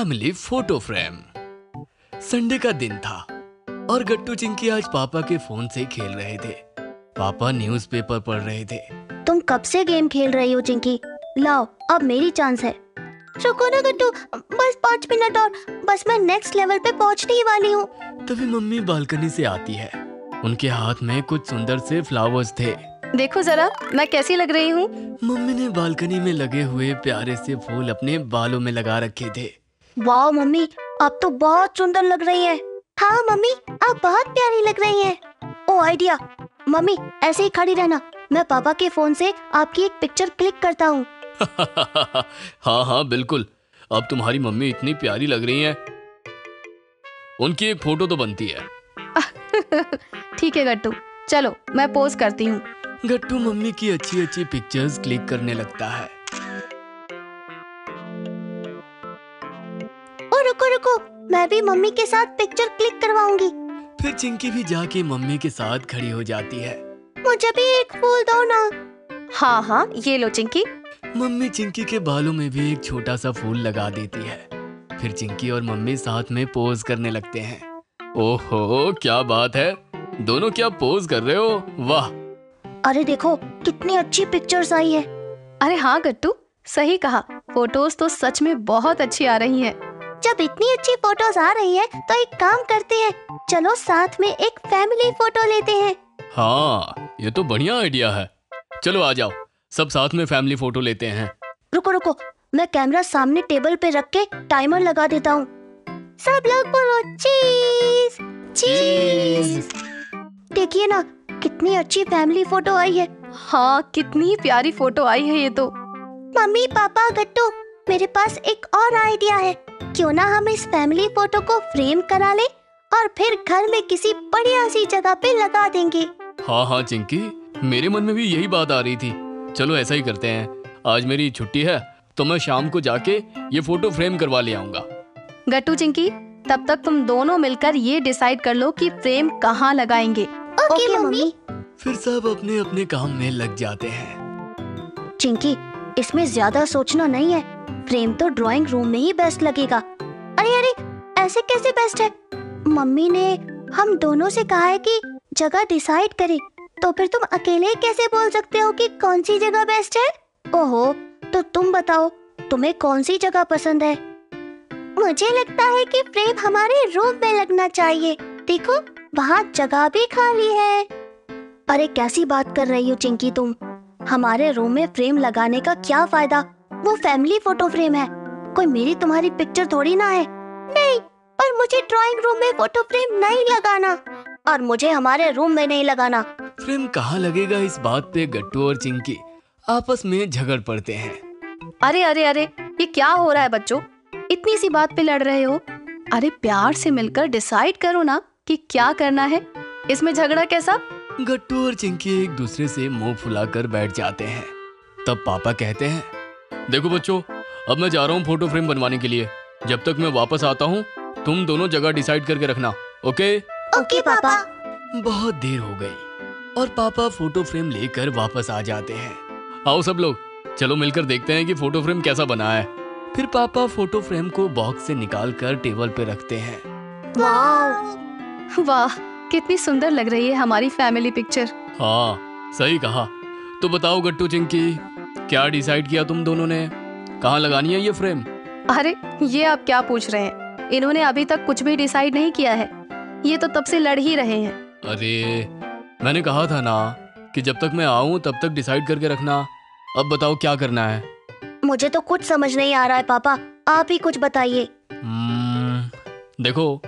Family photo frame. Sunday का दिन था और गट्टू चिंकी आज पापा के फोन से खेल रहे थे। पापा न्यूज़पेपर पढ़ रहे थे। तुम कब से गेम खेल रही हो चिंकी? लाओ, अब मेरी चांस है। रुको ना गट्टू, बस 5 मिनट और, बस मैं नेक्स्ट लेवल पे पहुंचने ही वाली हूँ। तभी मम्मी बालकनी से आती है। उनके हाथ में कुछ सुंदर से फ्लावर्स थे। देखो जरा मैं कैसी लग रही हूँ। मम्मी ने बालकनी में लगे हुए प्यारे से फूल अपने बालों में लगा रखे थे। वाह मम्मी, आप तो बहुत सुंदर लग रही है। हाँ मम्मी, आप बहुत प्यारी लग रही है। ओ आइडिया, मम्मी ऐसे ही खड़ी रहना, मैं पापा के फोन से आपकी एक पिक्चर क्लिक करता हूँ। हाँ हाँ बिल्कुल, अब तुम्हारी मम्मी इतनी प्यारी लग रही हैं। उनकी एक फोटो तो बनती है। ठीक है गट्टू, चलो मैं पोज करती हूँ। गट्टू मम्मी की अच्छी अच्छी पिक्चर्स क्लिक करने लगता है। ओ रुको रुको, मैं भी मम्मी के साथ पिक्चर क्लिक करवाऊंगी। फिर चिंकी भी जाके मम्मी के साथ खड़ी हो जाती है। मुझे भी एक फूल दो ना। हाँ हाँ, ये लो चिंकी। मम्मी चिंकी के बालों में भी एक छोटा सा फूल लगा देती है। फिर चिंकी और मम्मी साथ में पोज करने लगते हैं। ओहो क्या बात है, दोनों क्या पोज कर रहे हो, वाह। अरे देखो कितनी अच्छी पिक्चर्स आई है। अरे हाँ गट्टू, सही कहा, फोटोज तो सच में बहुत अच्छी आ रही हैं। जब इतनी अच्छी फोटोज आ रही है तो एक काम करते हैं, चलो साथ में एक फैमिली फोटो लेते हैं। हाँ ये तो बढ़िया आइडिया है, चलो आ जाओ सब साथ में फैमिली फोटो लेते हैं। रुको रुको, मैं कैमरा सामने टेबल पे रख के टाइमर लगा देता हूँ। सब लोग बोलो चीज चीज। देखिए ना कितनी अच्छी फैमिली फोटो आई है। हाँ कितनी प्यारी फोटो आई है ये तो। मम्मी पापा गट्टू, मेरे पास एक और आइडिया है। क्यों ना हम इस फैमिली फोटो को फ्रेम करा ले और फिर घर में किसी बढ़िया सी जगह पे लगा देंगे। हाँ हाँ चिंकी, मेरे मन में भी यही बात आ रही थी। चलो ऐसा ही करते हैं, आज मेरी छुट्टी है तो मैं शाम को जाके ये फोटो फ्रेम करवा ले आऊंगा। गट्टू चिंकी, तब तक तुम दोनों मिलकर ये डिसाइड कर लो कि फ्रेम कहाँ लगाएंगे। Okay mummy. फिर सब अपने अपने काम में लग जाते हैं। चिंकी, इसमें ज्यादा सोचना नहीं है, फ्रेम तो ड्राइंग रूम में ही बेस्ट लगेगा। अरे अरे, ऐसे कैसे बेस्ट है? मम्मी ने हम दोनों से कहा है कि जगह डिसाइड करें, तो फिर तुम अकेले कैसे बोल सकते हो कि कौन सी जगह बेस्ट है? ओहो, तो तुम बताओ तुम्हें कौन सी जगह पसंद है? मुझे लगता है कि फ्रेम हमारे रूम में लगना चाहिए। देखो वहाँ जगह भी खाली है। अरे कैसी बात कर रही हो चिंकी तुम? हमारे रूम में फ्रेम लगाने का क्या फायदा? वो फैमिली फोटो फ्रेम है, कोई मेरी तुम्हारी पिक्चर थोड़ी ना है। नहीं, पर मुझे ड्राइंग रूम में फोटो फ्रेम नहीं लगाना और मुझे हमारे रूम में नहीं लगाना। फ्रेम कहाँ लगेगा, इस बात पे गट्टू और चिंकी आपस में झगड़ पड़ते हैं। अरे अरे अरे, ये क्या हो रहा है बच्चों? इतनी सी बात पे लड़ रहे हो? अरे प्यार से मिलकर डिसाइड करो ना कि क्या करना है, इसमें झगड़ा कैसा? गट्टू और चिंकी एक दूसरे से मुंह फुलाकर बैठ जाते हैं। तब पापा कहते हैं, देखो बच्चों, अब मैं जा रहा हूँ फोटो फ्रेम बनवाने के लिए। जब तक मैं वापस आता हूँ तुम दोनों जगह डिसाइड करके रखना, ओके? ओके पापा। बहुत देर हो गई और पापा फोटो फ्रेम लेकर वापस आ जाते हैं। आओ सब लोग, चलो मिलकर देखते हैं कि फोटो फ्रेम कैसा बना है। फिर पापा फोटो फ्रेम को बॉक्स से निकालकर टेबल पे रखते हैं। वाह वाह, कितनी सुंदर लग रही है हमारी फैमिली पिक्चर। हाँ सही कहा। तो बताओ गट्टू चिंकी, क्या डिसाइड किया तुम दोनों ने, कहाँ लगानी है ये फ्रेम? अरे ये आप क्या पूछ रहे हैं, इन्होंने अभी तक कुछ भी डिसाइड नहीं किया है, ये तो तब से लड़ ही रहे हैं। अरे मैंने कहा था ना कि जब तक मैं आऊँ तब तक डिसाइड करके रखना। अब बताओ क्या करना है? मुझे तो कुछ समझ नहीं आ रहा है पापा, आप ही कुछ बताइए। देखो,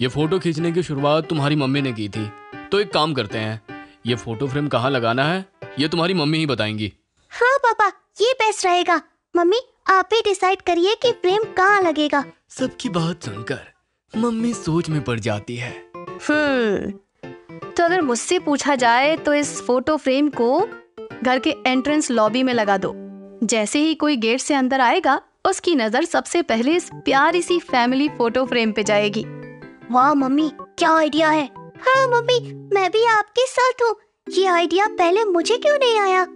ये फोटो खींचने की शुरुआत तुम्हारी मम्मी ने की थी, तो एक काम करते हैं, ये फोटो फ्रेम कहाँ लगाना है ये तुम्हारी मम्मी ही बताएंगी। हाँ पापा, ये बेस्ट रहेगा। मम्मी आप ही डिसाइड करिए कि फ्रेम कहाँ लगेगा। सबकी बात सुनकर मम्मी सोच में पड़ जाती है। तो अगर मुझसे पूछा जाए तो इस फोटो फ्रेम को घर के एंट्रेंस लॉबी में लगा दो। जैसे ही कोई गेट से अंदर आएगा उसकी नजर सबसे पहले इस प्यारी सी फैमिली फोटो फ्रेम पे जाएगी। वाह मम्मी, क्या आइडिया है। हाँ मम्मी, मैं भी आपके साथ हूँ। ये आइडिया पहले मुझे क्यों नहीं आया?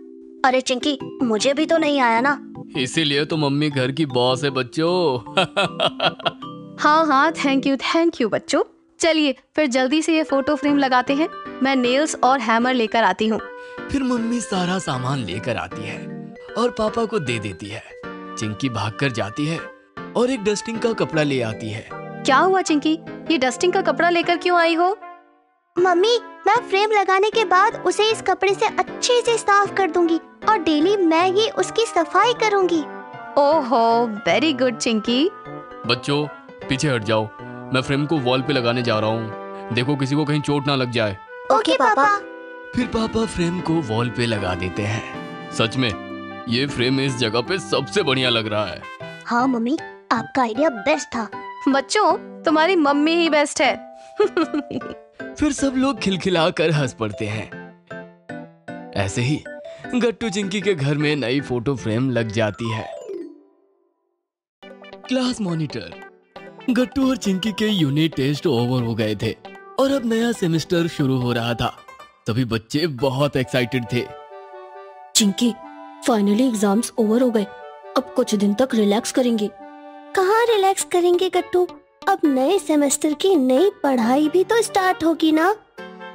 अरे चिंकी, मुझे भी तो नहीं आया ना। इसीलिए तो मम्मी घर की बॉस है बच्चों। हाँ हाँ, थैंक यू बच्चों। चलिए फिर जल्दी से ये फोटो फ्रेम लगाते हैं। मैं नेल्स और हैमर लेकर आती हूँ। फिर मम्मी सारा सामान लेकर आती है और पापा को दे देती है। चिंकी भागकर जाती है और एक डस्टिंग का कपड़ा ले आती है। क्या हुआ चिंकी, ये डस्टिंग का कपड़ा लेकर क्यों आई हो? मम्मी, मैं फ्रेम लगाने के बाद उसे इस कपड़े से अच्छे से साफ कर दूंगी और डेली मैं ही उसकी सफाई करूंगी। ओहो, वेरी गुड चिंकी। बच्चों पीछे हट जाओ, मैं फ्रेम को वॉल पे लगाने जा रहा हूँ। देखो किसी को कहीं चोट ना लग जाए। ओके पापा। फिर पापा फ्रेम को वॉल पे लगा देते हैं। सच में ये फ्रेम इस जगह पे सबसे बढ़िया लग रहा है। हाँ मम्मी, आपका आइडिया बेस्ट था। बच्चों तुम्हारी मम्मी ही बेस्ट है। फिर सब लोग खिलखिलाकर हंस पड़ते हैं। ऐसे ही गट्टू चिंकी के घर में नई फोटो फ्रेम लग जाती है। Class monitor. गट्टू और चिंकी के यूनिट टेस्ट ओवर हो गए थे और अब नया सेमेस्टर शुरू हो रहा था। सभी बच्चे बहुत एक्साइटेड थे। चिंकी, फाइनली एग्जाम्स ओवर हो गए। अब कुछ दिन तक रिलैक्स करेंगे। कहाँ रिलैक्स करेंगे गट्टू, अब नए सेमेस्टर की नई पढ़ाई भी तो स्टार्ट होगी ना।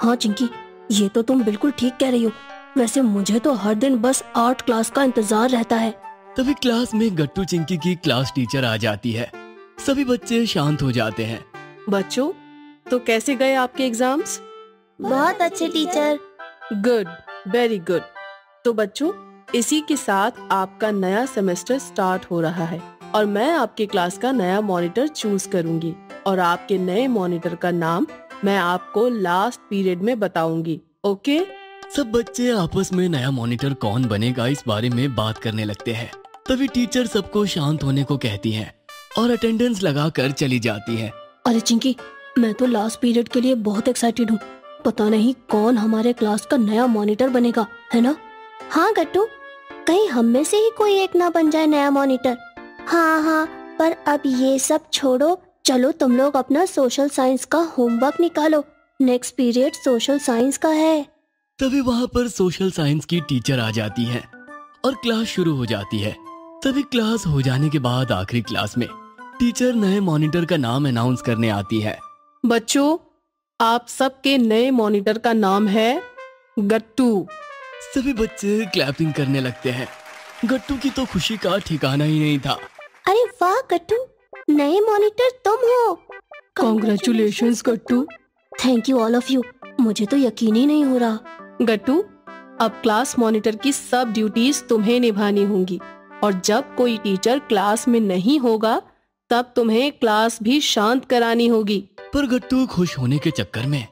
हाँ चिंकी, ये तो तुम बिल्कुल ठीक कह रही हो। वैसे मुझे तो हर दिन बस आर्ट क्लास का इंतजार रहता है। तभी क्लास में गट्टू चिंकी की क्लास टीचर आ जाती है। सभी बच्चे शांत हो जाते हैं। बच्चों, तो कैसे गए आपके एग्जाम्स? बहुत अच्छे टीचर। Good, very good. तो बच्चों, इसी के साथ आपका नया सेमेस्टर स्टार्ट हो रहा है और मैं आपके क्लास का नया मॉनिटर चूज करूंगी और आपके नए मॉनिटर का नाम मैं आपको लास्ट पीरियड में बताऊंगी। ओके? सब बच्चे आपस में नया मॉनिटर कौन बनेगा इस बारे में बात करने लगते हैं। तभी टीचर सबको शांत होने को कहती हैं और अटेंडेंस लगाकर चली जाती है। अरे चिंकी, मैं तो लास्ट पीरियड के लिए बहुत एक्साइटेड हूँ। पता नहीं कौन हमारे क्लास का नया मॉनिटर बनेगा, है ना? हाँ गट्टू, कहीं हम में से ही कोई एक ना बन जाए नया मॉनिटर। हाँ, पर अब ये सब छोड़ो, चलो तुम लोग अपना सोशल साइंस का होमवर्क निकालो। नेक्स्ट पीरियड सोशल साइंस का है। तभी वहाँ पर सोशल साइंस की टीचर आ जाती है और क्लास शुरू हो जाती है। तभी क्लास हो जाने के बाद आखिरी क्लास में टीचर नए मॉनिटर का नाम अनाउंस करने आती है। बच्चों, आप सबके नए मॉनिटर का नाम है गट्टू। सभी बच्चे क्लैपिंग करने लगते हैं। गट्टू की तो खुशी का ठिकाना ही नहीं था। अरे वाह गट्टू, नए मॉनिटर तुम हो। Congratulations Gattu. Thank you all of you. मुझे तो यकीन ही नहीं हो रहा। गट्टू, अब क्लास मॉनिटर की सब ड्यूटीज तुम्हें निभानी होंगी और जब कोई टीचर क्लास में नहीं होगा तब तुम्हें क्लास भी शांत करानी होगी। पर गट्टू खुश होने के चक्कर में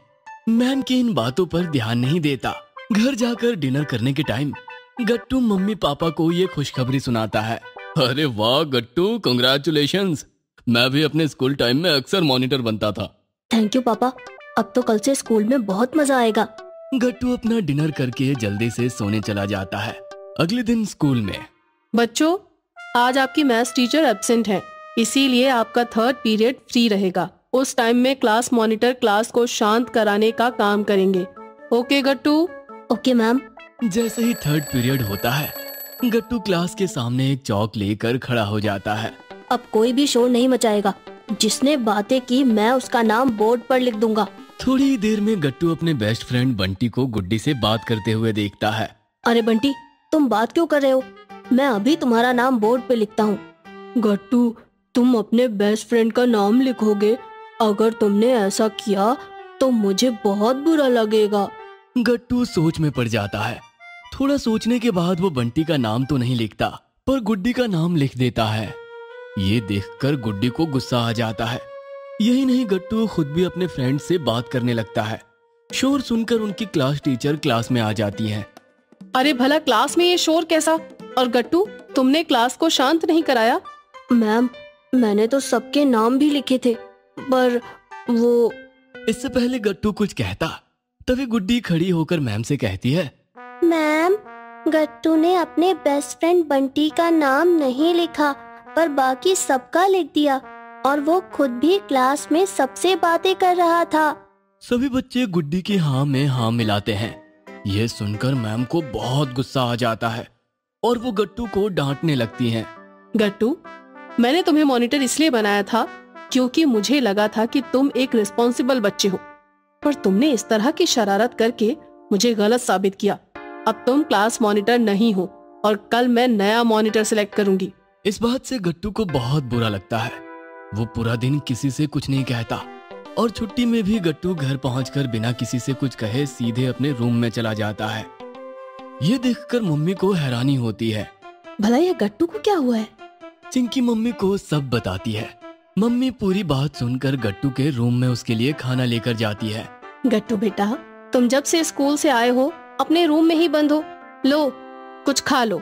मैम की इन बातों पर ध्यान नहीं देता। घर जाकर डिनर करने के टाइम गट्टू मम्मी पापा को ये खुशखबरी सुनाता है। अरे वाह गट्टू, कांग्रेचुलेशंस। मैं भी अपने स्कूल टाइम में अक्सर मॉनिटर बनता था। थैंक यू पापा, अब तो कल से स्कूल में बहुत मजा आएगा। गट्टू अपना डिनर करके जल्दी से सोने चला जाता है। अगले दिन स्कूल में। बच्चों, आज आपकी मैथ्स टीचर एब्सेंट है, इसीलिए आपका थर्ड पीरियड फ्री रहेगा। उस टाइम में क्लास मॉनिटर क्लास को शांत कराने का काम करेंगे। ओके गट्टू? Okay ma'am. जैसे ही थर्ड पीरियड होता है गट्टू क्लास के सामने एक चौक लेकर खड़ा हो जाता है। अब कोई भी शोर नहीं मचाएगा। जिसने बातें की मैं उसका नाम बोर्ड पर लिख दूंगा। थोड़ी ही देर में गट्टू अपने बेस्ट फ्रेंड बंटी को गुड्डी से बात करते हुए देखता है। अरे बंटी, तुम बात क्यों कर रहे हो? मैं अभी तुम्हारा नाम बोर्ड पे लिखता हूँ। गट्टू, तुम अपने बेस्ट फ्रेंड का नाम लिखोगे? अगर तुमने ऐसा किया तो मुझे बहुत बुरा लगेगा। गट्टू सोच में पड़ जाता है। थोड़ा सोचने के बाद वो बंटी का नाम तो नहीं लिखता पर गुड्डी का नाम लिख देता है। ये देखकर गुड्डी को गुस्सा आ जाता है। यही नहीं, गट्टू खुद भी अपने फ्रेंड से बात करने लगता है। शोर सुनकर उनकी क्लास टीचर क्लास में आ जाती हैं। अरे भला क्लास में ये शोर कैसा? और गट्टू, तुमने क्लास को शांत नहीं कराया? मैम, मैंने तो सबके नाम भी लिखे थे, पर वो... इससे पहले गट्टू कुछ कहता तभी गुड्डी खड़ी होकर मैम से कहती है, मैम, गट्टू ने अपने बेस्ट फ्रेंड बंटी का नाम नहीं लिखा पर बाकी सबका लिख दिया और वो खुद भी क्लास में सबसे बातें कर रहा था। सभी बच्चे गुड्डी की हाँ में हाँ मिलाते हैं। यह सुनकर मैम को बहुत गुस्सा आ जाता है। और वो गट्टू को डांटने लगती हैं। गट्टू, मैंने तुम्हें मॉनिटर इसलिए बनाया था क्योंकि मुझे लगा था कि तुम एक रिस्पॉन्सिबल बच्चे हो, पर तुमने इस तरह की शरारत करके मुझे गलत साबित किया। अब तुम क्लास मॉनिटर नहीं हो और कल मैं नया मॉनिटर सिलेक्ट करूंगी। इस बात से गट्टू को बहुत बुरा लगता है। वो पूरा दिन किसी से कुछ नहीं कहता और छुट्टी में भी गट्टू घर पहुंचकर बिना किसी से कुछ कहे सीधे अपने रूम में चला जाता है। ये देखकर मम्मी को हैरानी होती है। भला ये गट्टू को क्या हुआ है? चिंकी मम्मी को सब बताती है। मम्मी पूरी बात सुनकर गट्टू के रूम में उसके लिए खाना लेकर जाती है। गट्टू बेटा, तुम जब से स्कूल से आए हो अपने रूम में ही बंद हो। लो, कुछ खा लो।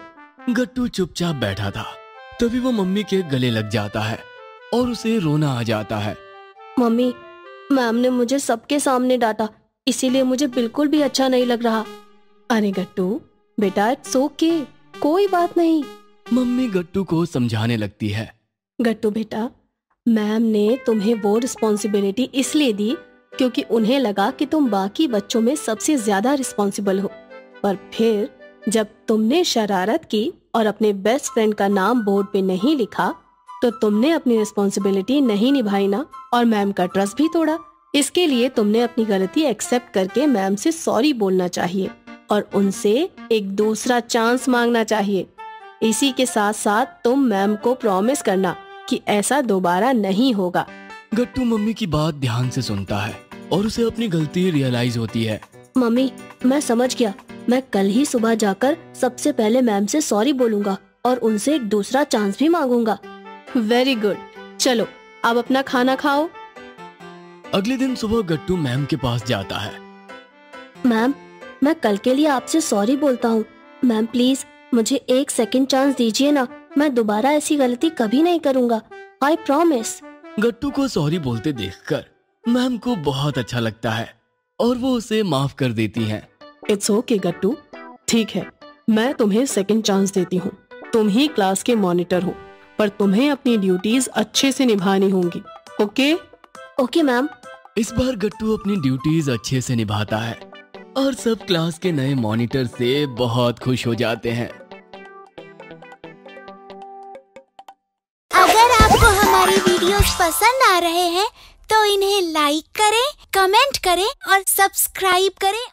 गट्टू चुपचाप बैठा था, तभी वो मम्मी के गले लग जाता है और उसे रोना आ जाता है। मम्मी, मैम ने मुझे सबके सामने डांटा, इसीलिए मुझे बिल्कुल भी अच्छा नहीं लग रहा। अरे गट्टू बेटा, इट्स ओके, कोई बात नहीं। मम्मी गट्टू को समझाने लगती है। गट्टू बेटा, मैम ने तुम्हें वो रिस्पॉन्सिबिलिटी इसलिए दी क्योंकि उन्हें लगा कि तुम बाकी बच्चों में सबसे ज्यादा रिस्पॉन्सिबल हो, पर फिर जब तुमने शरारत की और अपने बेस्ट फ्रेंड का नाम बोर्ड पे नहीं लिखा तो तुमने अपनी रिस्पॉन्सिबिलिटी नहीं निभाई ना, और मैम का ट्रस्ट भी तोड़ा। इसके लिए तुमने अपनी गलती एक्सेप्ट करके मैम से सॉरी बोलना चाहिए और उनसे एक दूसरा चांस मांगना चाहिए। इसी के साथ साथ तुम मैम को प्रॉमिस करना कि ऐसा दोबारा नहीं होगा। गट्टू मम्मी की बात ध्यान से सुनता है और उसे अपनी गलती रियलाइज होती है। मम्मी, मैं समझ गया। मैं कल ही सुबह जाकर सबसे पहले मैम से सॉरी बोलूंगा और उनसे एक दूसरा चांस भी मांगूंगा। वेरी गुड, चलो अब अपना खाना खाओ। अगले दिन सुबह गट्टू मैम के पास जाता है। मैम, मैं कल के लिए आपसे सॉरी बोलता हूँ। मैम प्लीज मुझे एक सेकंड चांस दीजिए ना, मैं दोबारा ऐसी गलती कभी नहीं करूँगा। I promise. गट्टू को सॉरी बोलते देखकर मैम को बहुत अच्छा लगता है और वो उसे माफ कर देती हैं। इट्स ओके गट्टू, ठीक है, मैं तुम्हें सेकंड चांस देती हूँ। तुम ही क्लास के मॉनिटर हो, पर तुम्हें अपनी ड्यूटीज अच्छे से निभानी होंगी। ओके? Okay ma'am. इस बार गट्टू अपनी ड्यूटीज अच्छे से निभाता है और सब क्लास के नए मॉनिटर से बहुत खुश हो जाते हैं। अगर आपको हमारी वीडियोस पसंद आ रहे हैं तो इन्हें लाइक करें, कमेंट करें और सब्सक्राइब करें